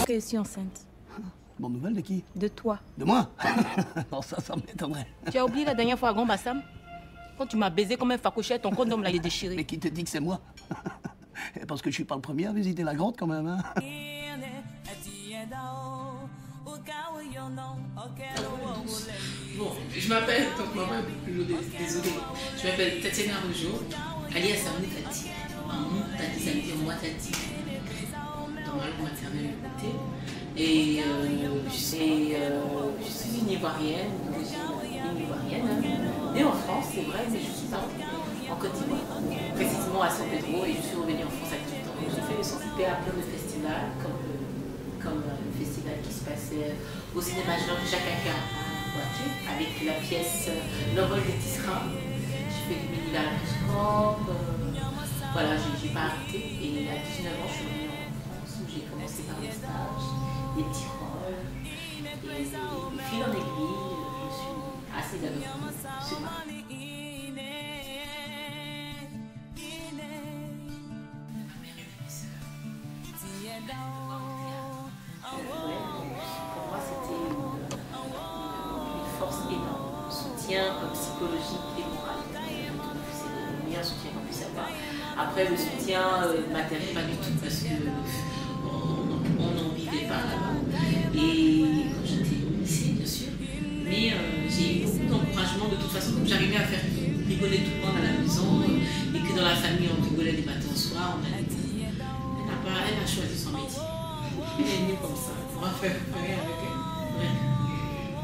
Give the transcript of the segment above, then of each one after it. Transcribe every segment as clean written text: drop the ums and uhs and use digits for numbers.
Je suis enceinte. Bonne nouvelle de qui? De toi. De moi? Non, ça m'étonnerait. Tu as oublié la dernière fois à Grand Bassam? Quand tu m'as baisé comme un facochet, ton condom l'a déchiré. Mais qui te dit que c'est moi? Parce que je suis pas le premier à visiter la grotte quand même, hein? Bon, je m'appelle, donc maman est beaucoup plus désolée. Je m'appelle Tatiana Rougeau, alias Amou Tati. Amou Tati, ça veut dire moi Tati. Dans ma langue maternelle côté. Et je suis une Ivoirienne, née en France, c'est vrai, mais je suis partie en Côte d'Ivoire, précisément à San Pedro, et je suis revenue en France à 18 ans. J'ai fait participer à plein de festivals, comme le festival qui se passait au cinéma Jacques Aka avec la pièce L'envol des tisserands. J'ai fait du Mini-Laroscope, voilà, j'ai pas arrêté. Et à 19 ans, je suis revenue en France où j'ai commencé par des stages, des petits rôles. Et de fil en aiguille, je suis assez d'accord. C'est parti. Pour moi, c'était une force énorme, soutien psychologique et moral. C'est le meilleur soutien qu'on puisse avoir. Après, le soutien matériel, pas du tout, parce qu'on n'en vivait pas là-bas. Et quand j'étais au lycée, bien sûr, mais j'ai eu beaucoup d'encouragement de toute façon, comme j'arrivais à faire rigoler tout le monde à la maison, et que dans la famille, on rigolait du matin au soir, elle a choisi son métier. Elle est née comme ça, on va faire rien avec elle. Ouais.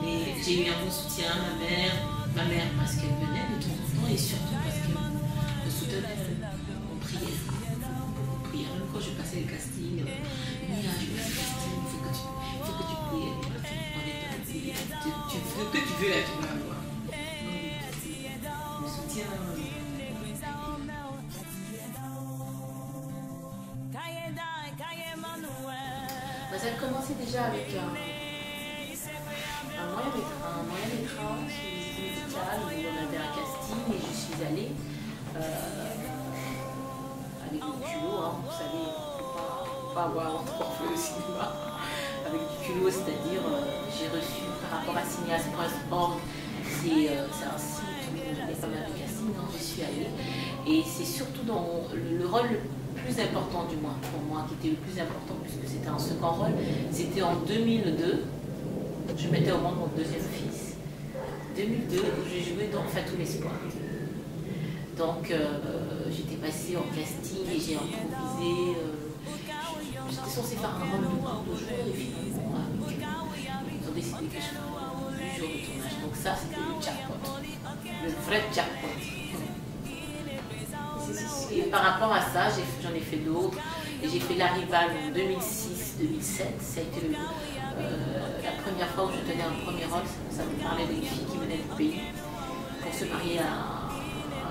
Mais j'ai eu un bon soutien, ma mère parce qu'elle venait de temps en temps et surtout parce qu'elle me soutenait en prière. Même quand je passais le casting, Mia, je passe le casting, il faut que tu pries. Tu fais ce que tu veux là, tu vas voir. Le soutien. Ça a commencé déjà avec un moyen métrage, une visite médicale où on avait un casting et je suis allée avec du culot, hein, vous savez, il ne faut pas avoir trop fait au cinéma, avec du culot, c'est-à-dire j'ai reçu par rapport à cinéaste.org, c'est un site où il y a pas mal de casting, donc j'y suis allée et c'est surtout dans le rôle le plus important du moins pour moi, qui était le plus important puisque c'était un second rôle, c'était en 2002, je mettais au monde mon deuxième fils, 2002 où j'ai joué dans Fatou l'Espoir. Donc j'étais passée en casting et j'ai improvisé, j'étais censée faire un rôle de jour et finalement ils ont décidé que je ferais 8 jours de tournage, donc ça c'était le jackpot, le vrai jackpot. Et par rapport à ça, j'en ai fait d'autres. Et j'ai fait La Rivale en 2006-2007. Ça a été la première fois où je tenais un premier rôle. Ça me parlait d'une fille qui venait du pays pour se marier à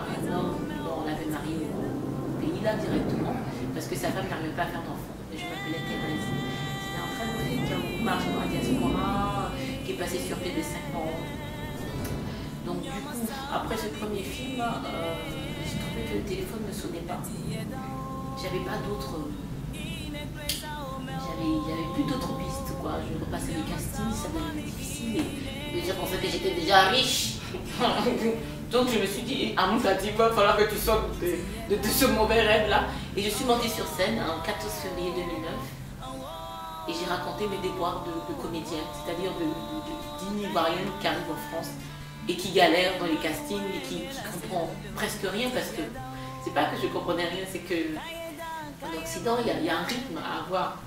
un homme dont on l'avait marié au pays là directement, parce que sa femme n'arrivait pas à faire d'enfant. Et je m'appelais Thérèse. C'était un très beau film qui a beaucoup marché dans la diaspora, qui est passé sur TV5 ans. Donc du coup, après ce premier film, j'ai trouvé que le téléphone ne sonnait pas. J'avais pas d'autres. Il n'y avait plus d'autres pistes, quoi. Je repassais les castings, ça devenait difficile. Et je pensais que j'étais déjà riche. Donc je me suis dit, Amou Tati, il va falloir que tu sortes de ce mauvais rêve-là. Et je suis montée sur scène en 14 février 2009. Et j'ai raconté mes déboires de comédienne, c'est-à-dire d'une Ivoirienne qui arrive en France et qui galère dans les castings et qui comprend presque rien, parce que c'est pas que je comprenais rien, c'est que en Occident il y a un rythme à avoir.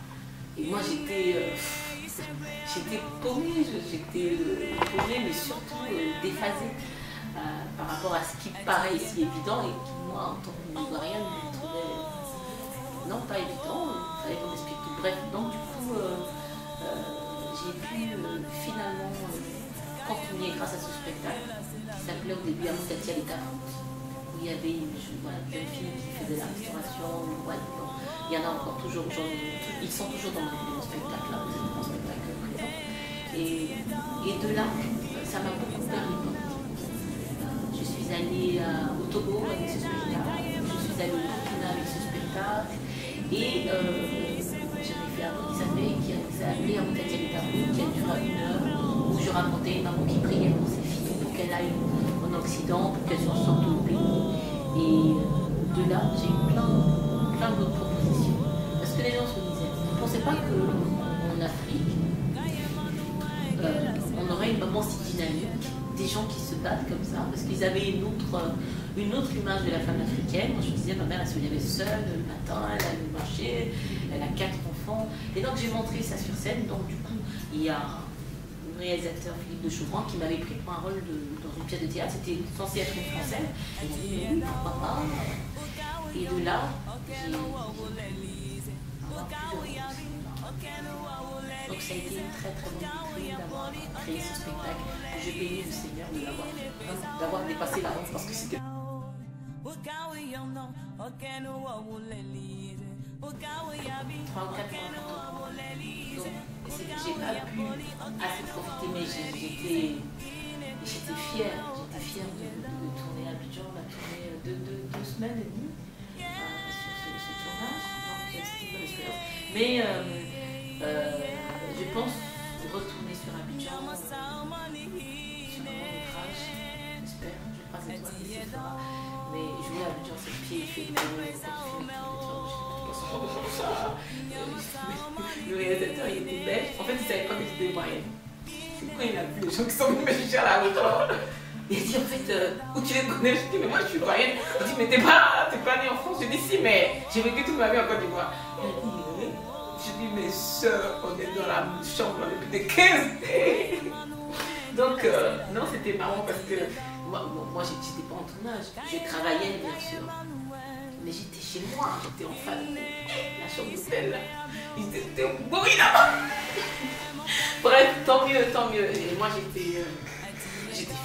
Et moi j'étais paumée, mais surtout déphasée par rapport à ce qui paraît si évident et qui, moi, en tant qu'Ivoirienne, je trouvais non pas évident, il fallait qu'on m'explique tout. Bref, donc du coup j'ai pu finalement continuer grâce à ce spectacle qui s'appelait au début Amou Tati à l'état où il y avait une jeune fille qui faisait la restauration, il y en a encore toujours, ils sont toujours dans mon spectacle, là, mon spectacle présent. Et de là, ça m'a beaucoup permis. Je suis allée au Togo avec ce spectacle, je suis commencé à aller au Burkina avec ce spectacle. Et j'avais fait un Montizamé qui s'est appelé un Montizamé qui a duré 1 heure, où je racontais une maman qui priait pour ses filles, pour qu'elles aillent en Occident, pour qu'elles s'en sortent au pays. Et de là, j'ai eu plein d'autres propositions. Parce que les gens se disaient, vous ne pensez pas qu'en Afrique, on aurait une maman si dynamique, des gens qui se battent comme ça, parce qu'ils avaient une autre image de la femme africaine. Moi, je disais, ma mère, elle se levait seule le matin, elle allait marcher, elle a 4 enfants. Et donc, j'ai montré ça sur scène. Donc, du coup, il y a le réalisateur Philippe de Chauvran qui m'avait pris pour un rôle dans une pièce de théâtre. C'était censé être une française. Et j'ai dit, oui, pourquoi pas. Et de là, j'ai donc ça a été une très très bonne vitrine d'avoir créé ce spectacle. J'ai béni le Seigneur d'avoir dépassé la honte parce que c'était... 3 ou 4 fois. Donc j'ai pas pu assez profiter, mais j'étais fière. J'étais fière de tourner à Abidjan. On a tourné 2 semaines et demie sur ce tournage. Donc c'était une bonne expérience. Mais je pense retourner sur Abidjan, sur un long métrage, j'espère, je croise les doigts que ce sera. Mais jouer à Abidjan, c'est le pied, il fait le le réalisateur, il était belge. En fait, il savait pas que j'étais moyenne. C'est quand il a vu les gens qui sont venus me chercher à la route. Il a dit, en fait, où tu les connais? Je dis, mais moi je suis moyenne. Il dit, mais t'es pas né en France? Je dis, si, mais j'ai vécu toute ma vie en Côte d'Ivoire. Il a dit, je dis, mes soeurs, on est dans la chambre depuis des 15 années. Donc, non, c'était marrant parce que moi j'étais pas en tournage. Je travaillais, bien sûr. Mais j'étais chez moi, j'étais en famille. La chambre d'hôtel, là. Ils étaient au bruit là-bas. Bref, tant mieux. Et moi, j'étais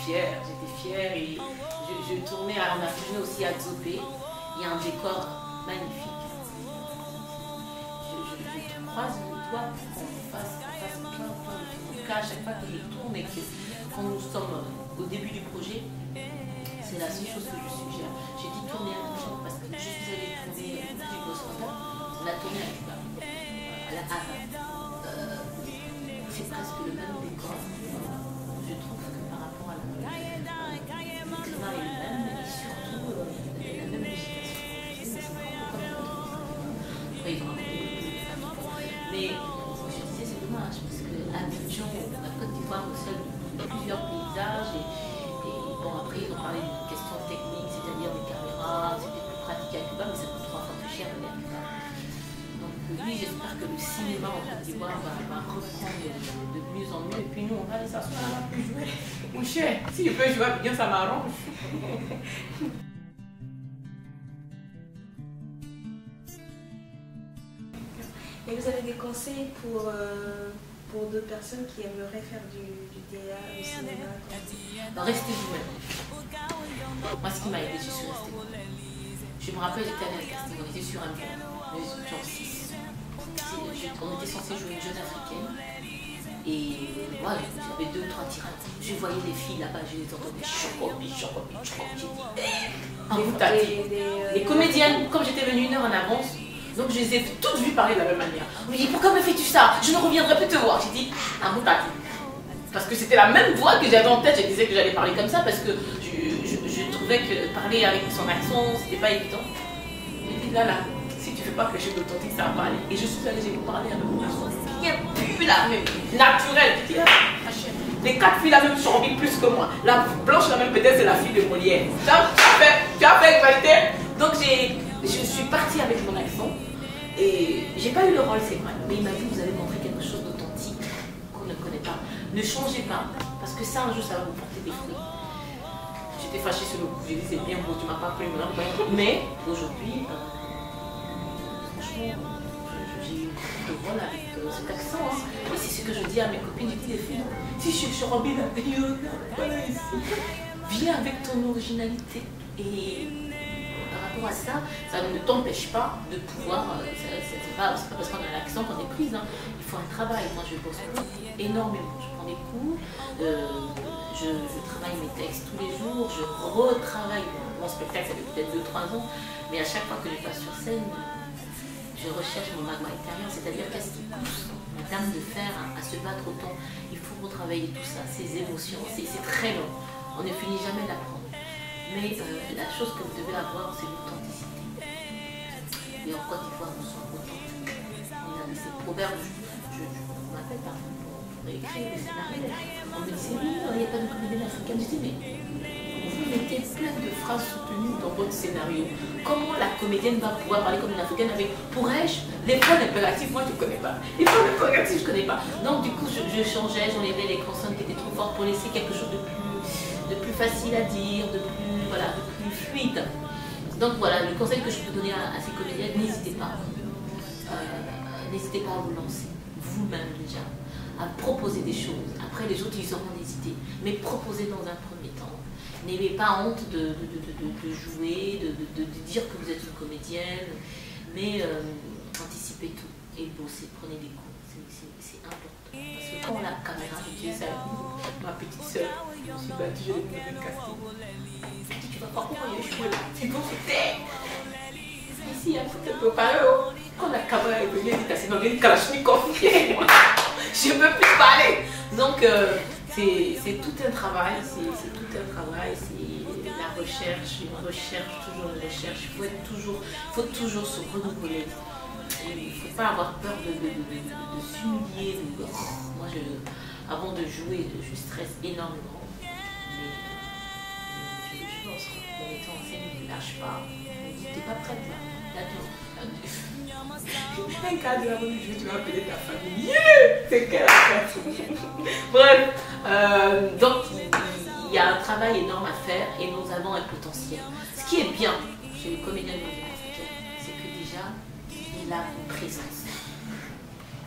fière. Et je tournais, alors on a tourné aussi à Zopé. Il y a un décor magnifique. Je croise le doigt pour qu'on fasse plein de films. En tout cas, à chaque fois que je tourne et que quand nous sommes au début du projet, c'est la seule chose que je suggère. J'ai dit tourner à Abidjan parce que je suis allée tourner du Boston. On a tourné à Cuba, à la Havane. C'est presque le même décor. Je trouve que par rapport à le climat est le même et surtout la même législation. Après, ils ont un peu de mais je disais, c'est dommage parce que Abidjan, la Côte d'Ivoire possède plusieurs paysages et bon, après ils ont parlé d'une question technique, c'est-à-dire des caméras, c'était plus pratique à Cuba, mais ça coûte 3 fois plus cher d'aller à Cuba. Donc oui, j'espère que le cinéma en Côte d'Ivoire va reprendre de mieux en mieux et puis nous on va aller s'asseoir là pour jouer. Mon cher, si je peux jouer bien, ça m'arrange. Et vous avez des conseils pour d'autres personnes qui aimeraient faire du théâtre, du cinéma? Restez vous-même. Moi, ce qui m'a aidé, je suis restée. Je me rappelle, j'étais allée à un casting, on était sur un film, genre 6. On était censé jouer une jeune africaine. Et moi, j'avais 2 ou 3 tirades. Je voyais les filles là-bas, je les entendais chocobi. J'ai dit, les comédiennes, comme j'étais venue 1 heure en avance, donc je les ai toutes vues parler de la même manière. Je me dis, pourquoi me fais-tu ça? Je ne reviendrai plus te voir. J'ai dit, Moutati. Parce que c'était la même voix que j'avais en tête. Je disais que j'allais parler comme ça parce que je trouvais que parler avec son accent, c'était pas évident. J'ai dit, là, si tu ne fais pas quelque chose d'authentique, ça va pas aller. Et je suis allée, j'ai parlé avec mon accent bien plus là, même naturel. Je dis, les 4 filles là même sont envie plus que moi. La blanche là même peut-être c'est la fille de Molière. Tu as fait égalité. Donc je suis partie avec mon accent. Et j'ai pas eu le rôle, c'est vrai, mais il m'a dit, vous avez montré quelque chose d'authentique qu'on ne connaît pas. Ne changez pas, parce que ça, un jour, ça va vous porter des fruits. J'étais fâchée sur le coup, j'ai dit, c'est bien beau, tu m'as pas pris, mais aujourd'hui, franchement, j'ai eu de rôle avec cet accent. Hein. Et c'est ce que je dis à mes copines, je dis, les filles, si je suis Robin, voilà ici, viens avec ton originalité. Et par rapport à ça, ça ne t'empêche pas de pouvoir, c'est pas parce qu'on a l'accent qu'on est prise, hein. Il faut un travail. Moi je bosse énormément, je prends des cours, je travaille mes textes tous les jours, je retravaille mon spectacle, ça fait peut-être 2-3 ans, mais à chaque fois que je passe sur scène, je recherche mon magma intérieur, c'est-à-dire qu'est-ce qui pousse en termes de fer à se battre autant. Il faut retravailler tout ça, ces émotions, c'est très long, on ne finit jamais d'apprendre. Mais la chose que vous devez avoir, c'est l'authenticité. Et en Côte d'Ivoire, nous sommes authentiques. On a ces proverbes, je m'appelle parfois pour écrire des scénarios. On me disait, oui, il n'y a pas de comédienne africaine. Je dis, mais vous mettez plein de phrases soutenues dans votre scénario. Comment la comédienne va pouvoir parler comme une africaine avec, pourrais-je, les points impératifs, moi je ne connais pas. Les points impératifs, je ne connais pas. Donc du coup, je changeais, j'enlevais les consonnes qui étaient trop fortes pour laisser quelque chose de plus facile à dire, de plus fluide. Donc voilà, le conseil que je peux donner à ces comédiennes, n'hésitez pas. N'hésitez pas à vous lancer, vous-même déjà, à proposer des choses. Après, les autres, ils auront des idées. Mais proposez dans un premier temps. N'ayez pas honte de jouer, de dire que vous êtes une comédienne, mais anticipez tout et bossez, prenez des cours. C'est important. Parce que quand la caméra est utilisée, ça ma petite soeur, je me suis battue, j'ai eu une casting. Tu vas pas comment je joué là, c'est bon, c'était. Ici, il faut te préparer. Quand la caméra est venue, elle dit, c'est dans une kalachnikov, je ne peux plus parler. Donc, c'est tout un travail, c'est la recherche, une recherche, il faut toujours se renouveler. Il ne faut pas avoir peur de s'humilier. Moi, avant de jouer, je stresse énormément. Mais je pense qu'en étant en scène, ne lâche pas. On dit, t'es pas prête là. Un cas de la bonne vie, tu vas appeler ta famille. C'est quelle affaire. Bref, donc il y a un travail énorme à faire et nous avons un potentiel. Ce qui est bien chez le comédien africain, c'est que déjà, il a une présence.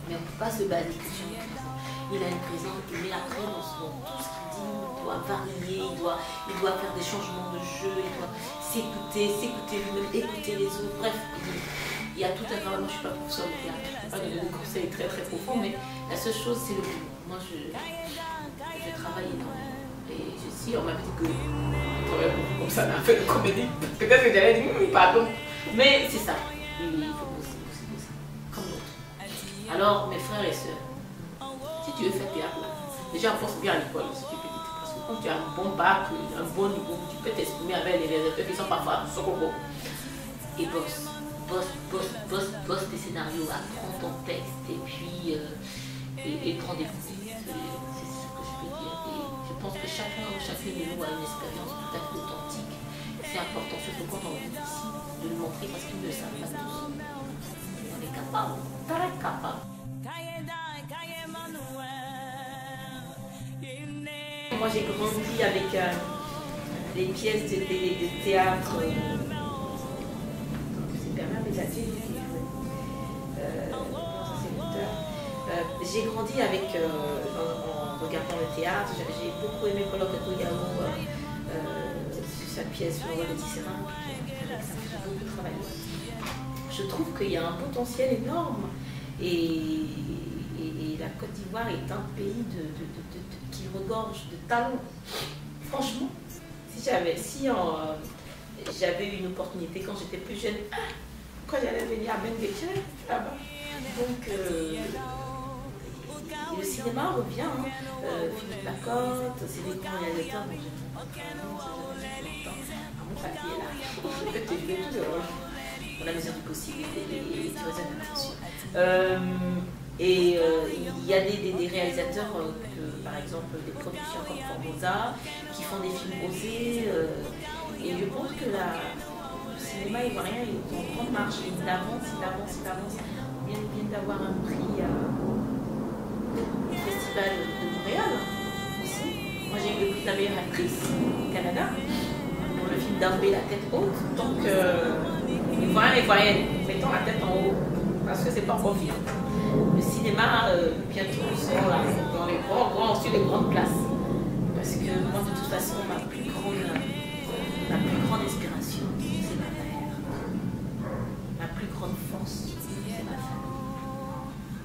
Mais on ne peut pas se baser que sur une présence. Il a une présence, mais après, dans tout ce qu'il dit, il doit varier, il doit faire des changements de jeu, il doit s'écouter lui-même, écouter les autres. Bref, il y a tout un travail. Moi, je ne suis pas professeur de théâtre, je ne peux pas donner des conseils très très profonds, mais la seule chose, c'est le boulot. Moi, je travaille énormément. Et si on m'avait dit que je travaille beaucoup comme ça, on a fait de comédie, peut-être que j'allais dire oui, pardon. Mais c'est ça. Il faut bosser. Comme l'autre. Alors, mes frères et sœurs, si tu veux faire théâtre, déjà force bien à l'école si tu es petite. Parce que quand tu as un bon bac, un bon niveau, tu peux t'exprimer avec les réalisateurs qui sont parfois socorro. Et bosse tes scénarios, apprends ton texte et puis prends des cours. C'est ce que je peux dire. Et je pense que chacun de nous a une expérience tout à fait authentique. C'est important, surtout quand on est ici, de le montrer parce qu'ils ne le savent pas tous. On est capable, très capable. Moi j'ai grandi avec des pièces de théâtre. C'est Bernard Bézatier qui jouait. J'ai grandi avec, en regardant le théâtre. J'ai beaucoup aimé Paulo Katoyao, sa pièce Le Roi de Tisserand. J'ai beaucoup travaillé. Je trouve qu'il y a un potentiel énorme. Et la Côte d'Ivoire est un pays qui regorge de talents. Franchement, si j'avais eu une opportunité quand j'étais plus jeune, quand j'allais venir à Benguetche, là-bas. Donc, le cinéma revient. Philippe Lacotte, c'est des grands réalisateurs dont j'ai mon papier là. Je peux te jouer tout dans la mesure du possible et tu raisonnes attention. Et il y a des réalisateurs, par exemple des productions comme Formosa, qui font des films osés. Et je pense que le cinéma ivoirien est en grande marche. Il avance. On vient d'avoir un prix au Festival de Montréal aussi. Moi j'ai eu le prix de la meilleure actrice au Canada pour le film Dambé, La tête haute. Donc, ivoirienne, mettons la tête en haut, parce que c'est pas encore fini. Le cinéma, bientôt, sera là, dans les sur les grandes places. Parce que moi, de toute façon, ma plus grande inspiration, c'est ma mère. France, c'est ma famille.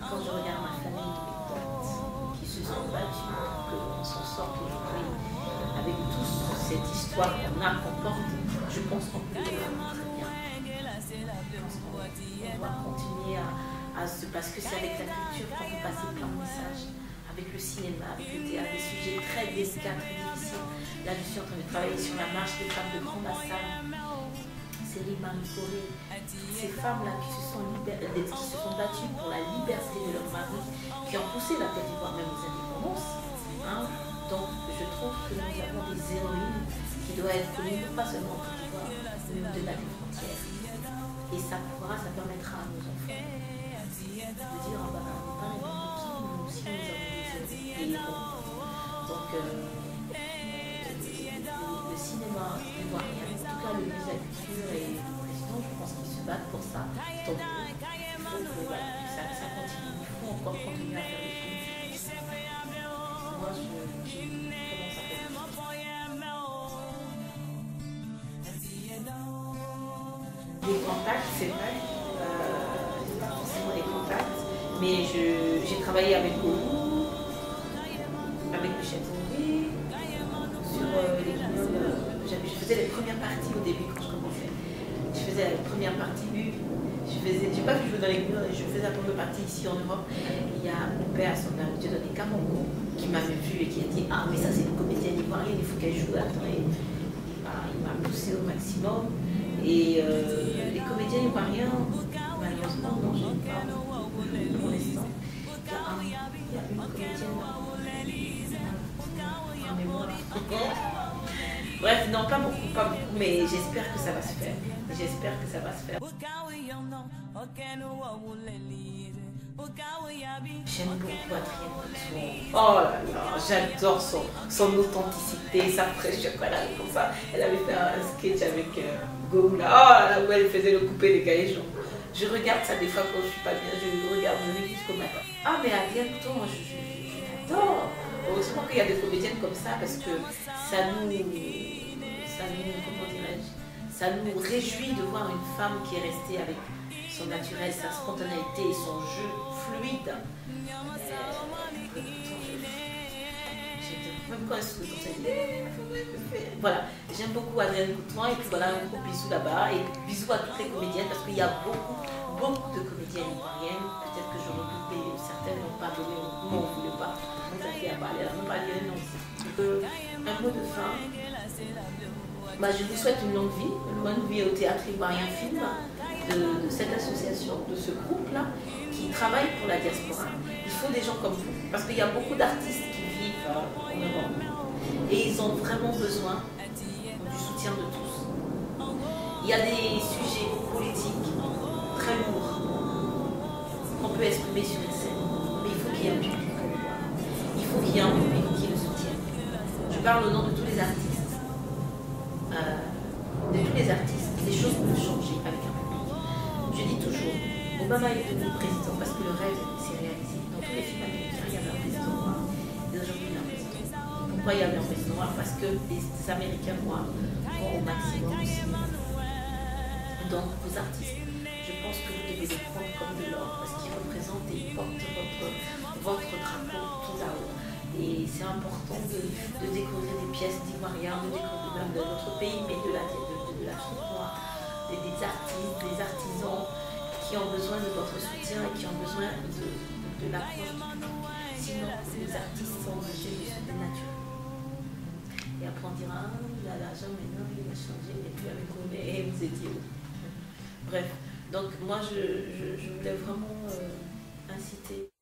Quand je regarde ma famille, mes tantes qui se sont battues pour qu'on s'en sorte aujourd'hui, avec toute cette histoire qu'on porte, je pense qu'on peut le faire très bien. Je pense qu'on doit continuer à se... Parce que c'est avec la culture qu'on peut passer plein de messages. Avec le cinéma, avec le théâtre, des sujets très délicats, très difficiles. Là, je suis en train de travailler sur la marche des femmes de Grand Bassam. C'est les Marie-Corée, ces femmes-là qui se sont battues pour la liberté de leur mari, qui ont poussé la Côte d'Ivoire même aux indépendances. Hein. Donc, je trouve que nous avons des héroïnes qui doivent être connues, pas seulement en Côte d'Ivoire, mais au-delà des frontières. Et ça permettra à nos enfants de dire, ah bah, on n'est pas les mêmes qui, nous aussi nous avons des héros. Donc, le cinéma ivoirien, en tout cas le ministre de la Culture et le président, je pense qu'ils se battent pour ça. Donc, il faut que ça continue. Il faut encore continuer à faire des films. Moi, je commence à faire des films. Les contacts, c'est vrai. Pas forcément les contacts, mais j'ai travaillé avec Golou, avec Michel Zongui, sur les guignols. Je faisais les premières parties au début quand je commençais. Je faisais la première partie j'ai pas pu jouer dans les guignols, je faisais la première partie ici en Europe. Il y a mon père, son âme, Dieu donné Kamongo, qui m'avait vu et qui a dit, ah mais ça c'est une comédienne ivoirienne, il faut qu'elle joue. Attends, il m'a poussé au maximum. Et les comédiens ivoiriens, malheureusement, non, je n'ai pas pour l'instant. Il y a une comédienne en mémoire. Bref, non, pas beaucoup, mais j'espère que ça va se faire. J'espère que ça va se faire. J'aime beaucoup Adrien Gouton. Oh là là, j'adore son authenticité, sa fraîche chocolat, comme ça. Elle avait fait un sketch avec Go là. Oh là là, où elle faisait le coupé des gaillons. Je regarde ça des fois quand je suis pas bien, je le regarde jusqu'au matin. Ah mais Adrien Gouton, moi j'adore. Heureusement qu'il y a des comédiennes comme ça parce que ça nous comment dirais-je, ça nous réjouit de voir une femme qui est restée avec son naturel, sa spontanéité et son jeu fluide. Même quand elle se voilà, j'aime beaucoup Adrienne Gouton et puis voilà, un gros bisou là-bas et bisous à toutes les comédiennes parce qu'il y a beaucoup de comédiennes ivoiriennes. Peut-être que j'en ai oublié, certaines n'ont pas donné au coup, on ne voulait pas. On a fait à parler, on va dire non. Un mot de fin. Bah, je vous souhaite une longue vie au Théâtre Ivoirien Film, de cette association, de ce groupe-là, qui travaille pour la diaspora. Il faut des gens comme vous, parce qu'il y a beaucoup d'artistes qui vivent en Europe, et ils ont vraiment besoin du soutien de tous. Il y a des sujets politiques très lourds qu'on peut exprimer sur une scène, mais il faut qu'il y ait un public pour le voir. Il faut qu'il y ait un public qui le soutienne. Je parle au nom de tous les artistes. Les choses peuvent changer avec un public. Je dis toujours, Obama est devenu président parce que le rêve s'est réalisé. Dans tous les films américains, il y avait un président noir. Et aujourd'hui, il y a un président noir. Pourquoi il y avait un président noir? Parce que les Américains noirs vont au maximum au cinéma. Donc, vos artistes, je pense que vous devez les prendre comme de l'or parce qu'ils représentent et ils portent votre drapeau tout là-haut. Et c'est important de découvrir des pièces d'ivoiriens, de découvrir même de notre pays, mais de l'Afrique noire, des artistes, des artisans qui ont besoin de votre soutien et qui ont besoin de l'approche du public. Sinon, les artistes sont obligés de se dénaturer. Et après on dira, ah, l'argent maintenant il a changé, il n'est plus avec vous, mais vous étiez où? Bref, donc moi je voulais vraiment inciter.